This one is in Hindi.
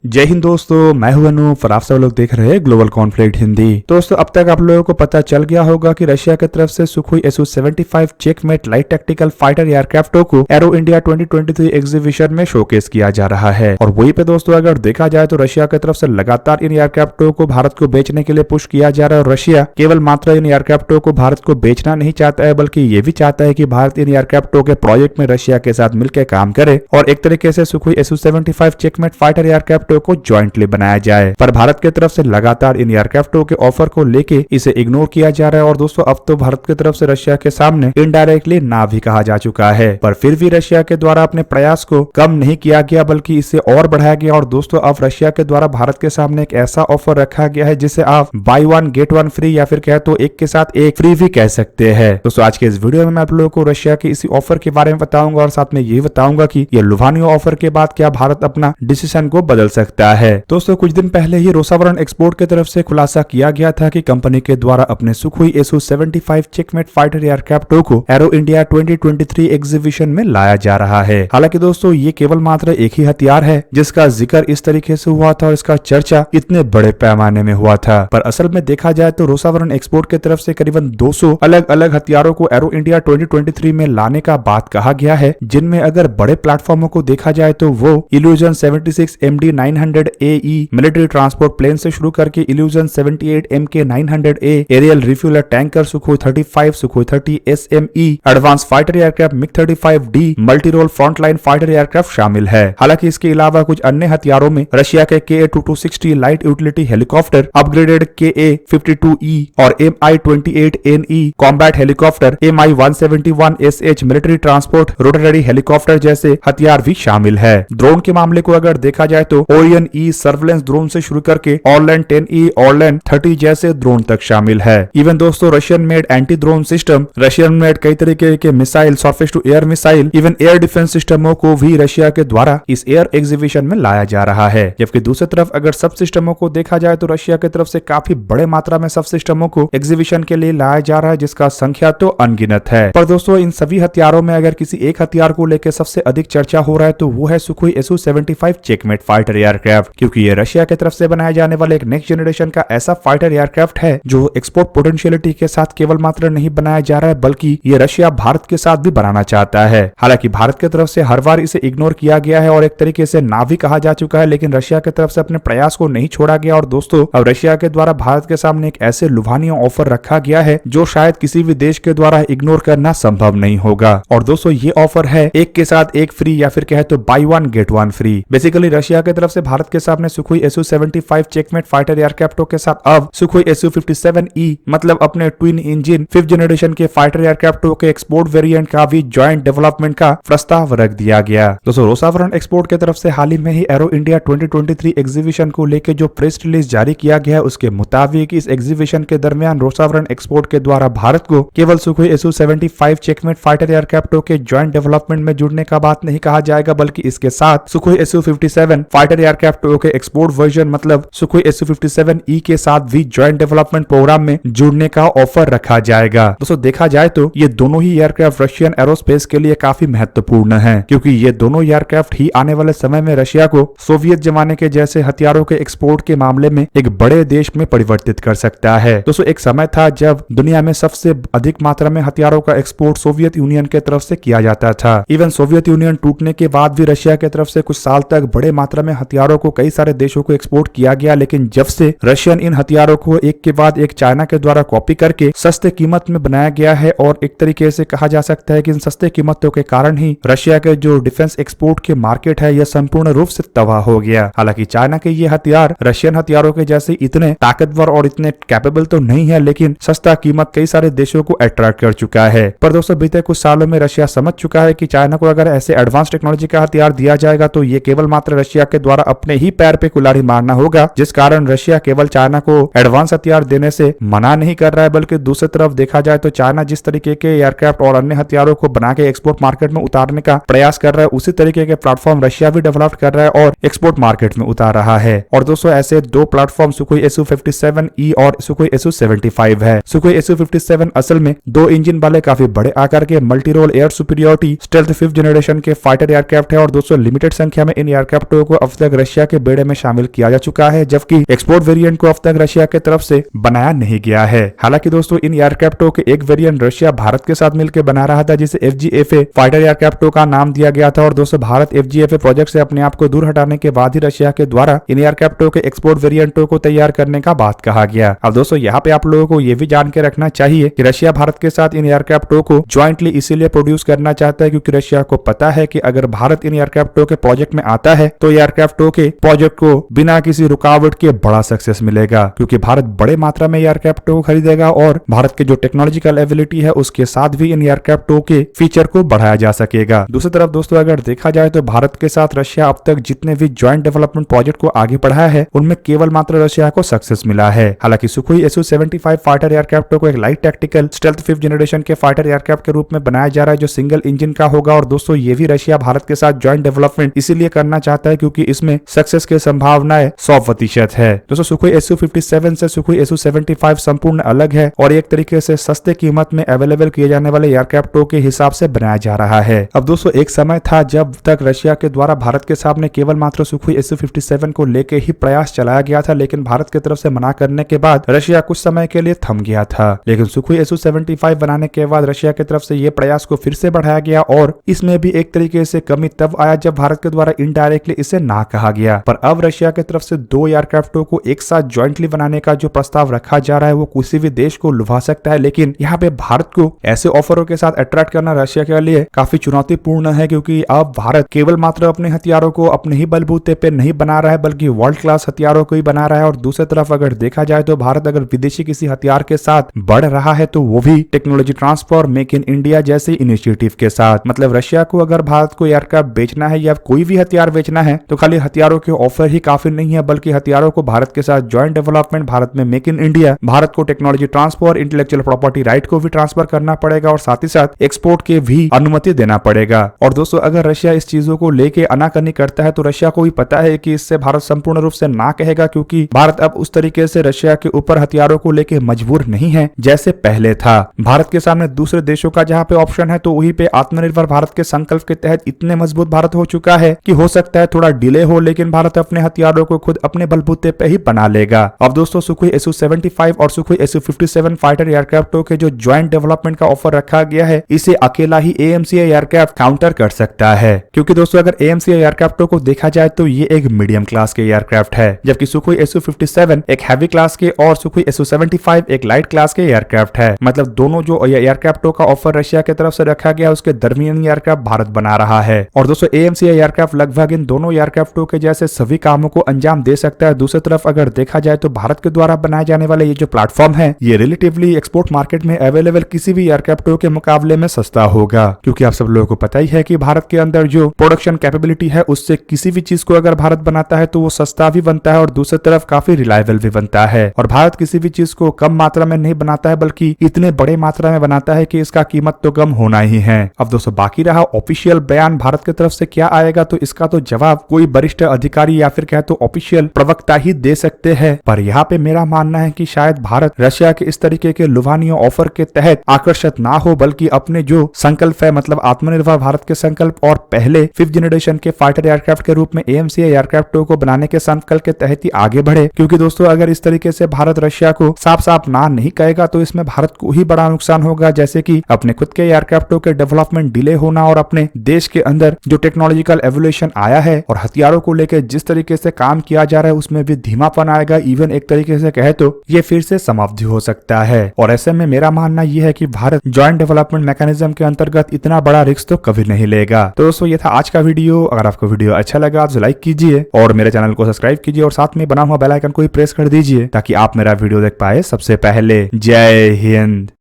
जय हिंद दोस्तों, मैं हूं अनूप और आप सब लोग देख रहे हैं ग्लोबल कॉन्फ्लिक्ट हिंदी। दोस्तों, अब तक आप लोगों को पता चल गया होगा कि रशिया की तरफ से Sukhoi SU-75 checkmate light tactical fighter एयरक्राफ्टों को एरो इंडिया 2023 एग्जीबिशन में शोकेस किया जा रहा है। और वहीं पे दोस्तों अगर देखा जाए तो रशिया की तरफ से लगातार इन एयरक्राफ्टों को भारत को बेचने के लिए पुश किया जा रहा है। और रशिया केवल मात्र इन एयरक्राफ्टों को भारत को बेचना नहीं चाहता है, बल्कि ये भी चाहता है कि भारत इन एयरक्राफ्टों के प्रोजेक्ट में रशिया के साथ मिलकर काम करे और एक तरीके से सुखोई SU-75 चेकमेट फाइटर एयरक्राफ्टों को ज्वाइंटली बनाया जाए। पर भारत की तरफ से लगातार इन एयरक्राफ्टों के ऑफर को लेके इसे इग्नोर किया जा रहा है। और दोस्तों अब तो भारत की तरफ से रशिया के सामने इनडायरेक्टली ना भी कहा जा चुका है, पर फिर भी रशिया के द्वारा अपने प्रयास को कम नहीं किया गया बल्कि इसे और बढ़ाया गया। और दोस्तों अब रशिया के द्वारा भारत के सामने एक ऐसा ऑफर रखा गया है जिसे आप by one get one free या फिर कहे तो एक के साथ एक फ्री भी कह सकते हैं। दोस्तों आज के इस वीडियो में मैं आप लोगों को रशिया के इसी ऑफर के बारे में बताऊंगा और साथ में ये बताऊंगा कि ये लुभानियो ऑफर के बाद क्या भारत अपना डिसीजन को बदल सकता है। दोस्तों कुछ दिन पहले ही रोसावरण एक्सपोर्ट की तरफ से खुलासा किया गया था कि कंपनी के द्वारा अपने सुखोई SU-75 चेकमेट फाइटर एयरक्राफ्टों को एरो इंडिया 2023 एग्जीबिशन में लाया जा रहा है। हालांकि दोस्तों ये केवल मात्र एक ही हथियार है जिसका जिक्र इस तरीके से हुआ था और इसका चर्चा इतने बड़े पैमाने में हुआ था, पर असल में देखा जाए तो रोसावरण एक्सपोर्ट की तरफ से करीबन 200 अलग अलग हथियारों को एरो इंडिया 2023 में लाने का बात कहा गया है, जिनमें अगर बड़े प्लेटफॉर्मों को देखा जाए तो वो illusion 76 MD-900AE military transport plane से शुरू करके Ilyushin 78 MK-900A aerial refueller tanker Sukhoi 35 Sukhoi 30 SME advance fighter aircraft MiG-35D multi role frontline fighter aircraft शामिल है। हालांकि इसके अलावा कुछ अन्य हथियारों में रशिया के KA-2260 light utility helicopter, upgraded KA-52E और Mi-28NE combat helicopter, Mi-171SH military transport rotary helicopter जैसे हथियार भी शामिल है। ड्रोन के मामले को अगर देखा जाए तो ओरियन ई सर्वेलेंस ड्रोन से शुरू करके ऑरलैंड 10E, ऑरलैंड 30 जैसे ड्रोन तक शामिल है। इवन दोस्तों Russian made anti drone system, Russian made कई तरीके के missile, surface to air missile, even air defence सिस्टमों को भी रशिया के द्वारा इस एयर एग्जीबिशन में लाया जा रहा है। जबकि दूसरी तरफ अगर सब सिस्टमों को देखा जाए तो रशिया की तरफ से काफी बड़े मात्रा में सब सिस्टमों को एग्जीबिशन के लिए लाया जा रहा है, जिसका संख्या तो अनगिनत है। पर दोस्तों इन सभी हथियारों में अगर किसी एक हथियार को लेकर सबसे अधिक चर्चा हो रहा है तो वो है Sukhoi SU-75 checkmate fighter aircraft, क्योंकि ये रशिया की तरफ से बनाया जाने वाला एक नेक्स्ट जनरेशन का ऐसा फाइटर एयरक्राफ्ट है जो एक्सपोर्ट पोटेंशियलिटी के साथ केवल मात्र नहीं बनाया जा रहा है बल्कि ये रशिया भारत के साथ भी बनाना चाहता है। हालांकि भारत की तरफ से हर बार इसे इग्नोर किया गया है और एक तरीके से ना भी कहा जा चुका है, लेकिन रशिया की तरफ से अपने प्रयास को नहीं छोड़ा गया। और दोस्तों अब रशिया के द्वारा भारत के सामने एक ऐसे लुभानिया ऑफर रखा गया है जो शायद किसी भी देश के द्वारा इग्नोर करना संभव नहीं होगा। और दोस्तों ये ऑफर है एक के साथ एक फ्री या फिर कहे तो by one get one free. Basically Russia की तरफ से भारत के सामने सुखोई SU-75 चेकमेट फाइटर एयरक्राफ्टों के साथ अब सुखोई SU-57E मतलब अपने ट्विन इंजन 5th जनरेशन के फाइटर एयरक्राफ्टों के एक्सपोर्ट वेरिएंट का भी ज्वाइंट डेवलपमेंट का प्रस्ताव रख दिया गया। दोस्तों रोसावरण एक्सपोर्ट की तरफ से हाल ही में ही एरो इंडिया 2023 एग्जीबिशन को लेकर जो प्रेस रिलीज जारी किया गया है उसके मुताबिक इस एग्जीबिशन के दरमियान रोसावरण एक्सपोर्ट के द्वारा भारत को केवल सुखोई SU-75 चेकमेट फाइटर एयरक्राफ्टों के ज्वाइंट डेवलपमेंट में जुड़ने का बात नहीं कहा जाएगा, बल्कि इसके साथ सुखोई SU-57 फाइटर एयरक्राफ्टों के एक्सपोर्ट वर्जन मतलब सुखोई SU-57E के साथ भी ज्वाइंट डेवलपमेंट प्रोग्राम में जुड़ने का ऑफर रखा जाएगा। दोस्तों देखा जाए तो ये दोनों ही एयरक्राफ्ट रशियन एरोस्पेस के लिए काफी महत्वपूर्ण हैं, क्योंकि ये दोनों एयरक्राफ्ट ही आने वाले समय में रशिया को सोवियत जमाने के जैसे हथियारों के एक्सपोर्ट के मामले में एक बड़े देश में परिवर्तित कर सकता है। दोस्तों एक समय था जब दुनिया में सबसे अधिक मात्रा में हथियारों का एक्सपोर्ट सोवियत यूनियन के तरफ से किया जाता था। इवन सोवियत यूनियन टूटने के बाद भी रशिया की तरफ से कुछ साल तक बड़े मात्रा में हथियारों को कई सारे देशों को एक्सपोर्ट किया गया, लेकिन जब से रशियन इन हथियारों को एक के बाद एक चाइना के द्वारा कॉपी करके सस्ते कीमत में बनाया गया है और एक तरीके से कहा जा सकता है कि इन सस्ते कीमतों के कारण ही रशिया के जो डिफेंस एक्सपोर्ट के मार्केट है यह संपूर्ण रूप से तबाह हो गया। हालांकि चाइना के ये हथियार रशियन हथियारों के जैसे इतने ताकतवर और इतने कैपेबल तो नहीं है, लेकिन सस्ता कीमत कई सारे देशों को अट्रैक्ट कर चुका है। पर दोस्तों बीते कुछ सालों में रशिया समझ चुका है कि चाइना को अगर ऐसे एडवांस टेक्नोलॉजी का हथियार दिया जाएगा तो ये केवल मात्र रशिया के द्वारा अपने ही पैर पे कुल्हाड़ी मारना होगा, जिस कारण रशिया केवल चाइना को एडवांस हथियार देने से मना नहीं कर रहा है, बल्कि दूसरी तरफ देखा जाए तो चाइना जिस तरीके के एयरक्राफ्ट और अन्य हथियारों को बना के एक्सपोर्ट मार्केट में उतारने का प्रयास कर रहा है, उसी तरीके के प्लेटफॉर्म रशिया भी डेवलप कर रहा है और एक्सपोर्ट मार्केट में उतार रहा है। और दोस्तों ऐसे दो प्लेटफॉर्म सुखोई SU-57E और सुखोई SU-75 है। सुखोई SU-57 असल में 2 इंजन वाले काफी बड़े आकार के multi role air superiority stealth 5th generation के फाइटर एयरक्राफ्ट है और दोस्तों लिमिटेड संख्या में इन एयरक्राफ्टों को अब तक तक रशिया के बेड़े में शामिल किया जा चुका है, जबकि एक्सपोर्ट वेरिएंट को अब तक रशिया की तरफ से बनाया नहीं गया है। हालांकि दोस्तों इन एयरक्राफ्टों के एक वेरिएंट रशिया भारत के साथ मिलकर बना रहा था, जिसे FGFA फाइटर एयरक्राफ्टों का नाम दिया गया था। और दोस्तों भारत FGFA प्रोजेक्ट से अपने आप को दूर हटाने के बाद ही रशिया के द्वारा इन एयरक्राफ्टों के एक्सपोर्ट वेरिएंटों को तैयार करने का बात कहा गया। अब दोस्तों यहाँ पे आप लोगों को ये भी जान के रखना चाहिए कि रशिया भारत के साथ इन एयरक्राफ्टों को ज्वाइंटली इसीलिए प्रोड्यूस करना चाहता है क्योंकि रशिया को पता है कि अगर भारत इन एयरक्राफ्टों के प्रोजेक्ट में आता है तो एयरक्राफ्टों के प्रोजेक्ट को बिना किसी रुकावट के बड़ा सक्सेस मिलेगा, क्योंकि भारत बड़े मात्रा में एयरक्राफ्टों को खरीदेगा और भारत के जो टेक्नोलॉजिकल एबिलिटी है उसके साथ भी इन एयरक्राफ्टों के फीचर को बढ़ाया जा सकेगा। दूसरी तरफ दोस्तों अगर देखा जाए तो भारत के साथ रशिया अब तक जितने भी ज्वाइंट डेवलपमेंट प्रोजेक्ट को आगे बढ़ाया है उनमें केवल मात्र रशिया को सक्सेस मिला है। हालांकि सुखोई Su-75 फाइटर एयरक्राफ्टों को एक light tactical stealth 5th generation के फाइटर एयरक्राफ्ट के रूप में बनाया जा रहा है जो सिंगल इंजन का होगा। और दोस्तों ये भी रशिया भारत के साथ ज्वाइंट डेवलपमेंट इसीलिए करना चाहता है क्योंकि इसमें सक्सेस की संभावनाएं 100% है। दोस्तों सुखोई Su-57 से सुखोई Su-75 संपूर्ण अलग है और एक तरीके से सस्ते कीमत में अवेलेबल किए जाने वाले एयरक्राफ्टों के हिसाब से बनाया जा रहा है। अब दोस्तों एक समय था जब तक रशिया के द्वारा भारत के सामने केवल मात्र सुखोई Su-57 को लेके ही प्रयास चलाया गया था, लेकिन भारत की तरफ से मना करने के बाद रशिया कुछ समय के लिए थम गया था। लेकिन सुखोई Su-75 बनाने के बाद रशिया की तरफ से ये प्रयास को फिर से बढ़ाया गया और इसमें भी एक तरीके से कमी तब आया जब भारत के द्वारा इनडायरेक्टली इसे ना कहा गया। पर अब रशिया की तरफ से दो एयरक्राफ्टों को एक साथ ज्वाइंटली बनाने का जो प्रस्ताव रखा जा रहा है वो किसी भी देश को लुभा सकता है, लेकिन यहाँ पे भारत को ऐसे ऑफरों के साथ अट्रैक्ट करना रशिया के लिए काफी चुनौतीपूर्ण है, क्योंकि अब भारत केवल मात्र अपने हथियारों को अपने ही बलबूते पे नहीं बना रहा है बल्कि वर्ल्ड क्लास हथियारों को ही बना रहा है। और दूसरी तरफ अगर देखा जाए तो भारत अगर विदेशी किसी हथियार के साथ बढ़ रहा है तो वो भी technology transfer, make in India जैसे इनिशिएटिव के साथ। मतलब रशिया को अगर भारत को एयरक्राफ्ट बेचना है या कोई भी हथियार बेचना है तो खाली हथियारों के ऑफर ही काफी नहीं है, बल्कि हथियारों को भारत के साथ ज्वाइंट डेवलपमेंट, भारत में मेक इन इंडिया, भारत को technology transfer, intellectual property right को भी ट्रांसफर करना पड़ेगा और साथ ही साथ एक्सपोर्ट के भी अनुमति देना पड़ेगा। और दोस्तों अगर रशिया इस चीजों को लेके आनाकानी करता है तो रशिया को भी पता है कि इससे भारत संपूर्ण रूप से ना कहेगा, क्योंकि भारत अब उस तरीके से रशिया के ऊपर हथियारों को लेके मजबूर नहीं है जैसे पहले था। भारत के सामने दूसरे देशों का जहां पे ऑप्शन है तो वहीं पे आत्मनिर्भर भारत के संकल्प के तहत इतने मजबूत भारत हो चुका है कि हो सकता है थोड़ा डिले हो, लेकिन भारत अपने हथियारों को खुद अपने बलबूते पे ही बना लेगा। अब दोस्तों सुखोई Su-75 और सुखोई Su-57 फाइटर एयरक्राफ्टों के जो ज्वाइंट डेवलपमेंट का ऑफर रखा गया है इसे अकेला ही AMCA एयरक्राफ्ट काउंटर कर सकता है, क्योंकि दोस्तों अगर AMCA एयरक्राफ्टों को देखा जाए तो ये एक मीडियम क्लास के एयरक्राफ्ट है, जबकि सुखोई Su-57 एक हैवी क्लास के और सुखोई Su-75 एक लाइट क्लास के एयरक्राफ्ट है। मतलब दोनों जो एयरक्राफ्टों का ऑफर रशिया की तरफ से रखा गया उसके दरमियानी एयरक्राफ्ट भारत बना रहा है। और दोस्तों AMCA एयरक्राफ्ट लगभग इन दोनों एयरक्राफ्टों के जैसे सभी कामों को अंजाम दे सकता है। दूसरी तरफ अगर देखा जाए तो भारत के द्वारा बनाए जाने वाले ये जो प्लेटफॉर्म है ये रिलेटिवली एक्सपोर्ट मार्केट में अवेलेबल किसी भी एयरक्राफ्टों के मुकाबले में सस्ता होगा, क्योंकि आप सब लोगों को पता ही है कि भारत के अंदर जो प्रोडक्शन कैपेबिलिटी है उससे किसी भी चीज को अगर भारत बनाता है तो वो सस्ता भी बनता है और दूसरी तरफ काफी रिलायबल भी बनता है। और भारत किसी भी चीज को कम मात्रा में नहीं बनाता है बल्कि इतने बड़े मात्रा में बनाता है कि इसका कीमत तो कम होना ही है। अब दोस्तों बाकी रहा ऑफिशियल बयान भारत की तरफ से क्या आएगा, तो इसका तो जवाब कोई वरिष्ठ अधिकारी या फिर कहे तो ऑफिशियल प्रवक्ता ही दे सकते हैं। पर यहाँ पे मेरा मानना है कि शायद भारत रशिया के इस तरीके के लुभानियों ऑफर के तहत आकर्षित ना हो, बल्कि अपने जो संकल्प है मतलब आत्मनिर्भर भारत के संकल्प और पहले 5th जनरेशन के फाइटर एयरक्राफ्ट के रूप में AMCA एयरक्राफ्टों को बनाने के संकल्प के तहत ही आगे बढ़े। क्योंकि दोस्तों अगर इस तरीके से भारत रशिया को साफ साफ ना नहीं कहेगा तो इसमें भारत को ही बड़ा नुकसान होगा, जैसे कि अपने खुद के एयरक्राफ्टों के डेवलपमेंट डिले होना और अपने देश के अंदर जो टेक्नोलॉजिकल एवोल्यूशन आया है और हथियारों को लेकर जिस तरीके से काम किया जा रहा है उसमें भी धीमापन आएगा। इवन एक तरीके से कहे तो ये फिर से समाप्ति हो सकता है। और ऐसे में मेरा मानना यह है कि भारत ज्वाइंट डेवलपमेंट मैकेनिज्म के अंतर्गत इतना बड़ा रिस्क तो कभी नहीं लेगा। तो दोस्तों ये था आज का वीडियो। अगर आपको वीडियो अच्छा लगा तो लाइक कीजिए और मेरे चैनल को सब्सक्राइब कीजिए और साथ में बना हुआ बेल आइकन को ही प्रेस कर दीजिए ताकि आप मेरा वीडियो देख पाए सबसे पहले। जय हिंद।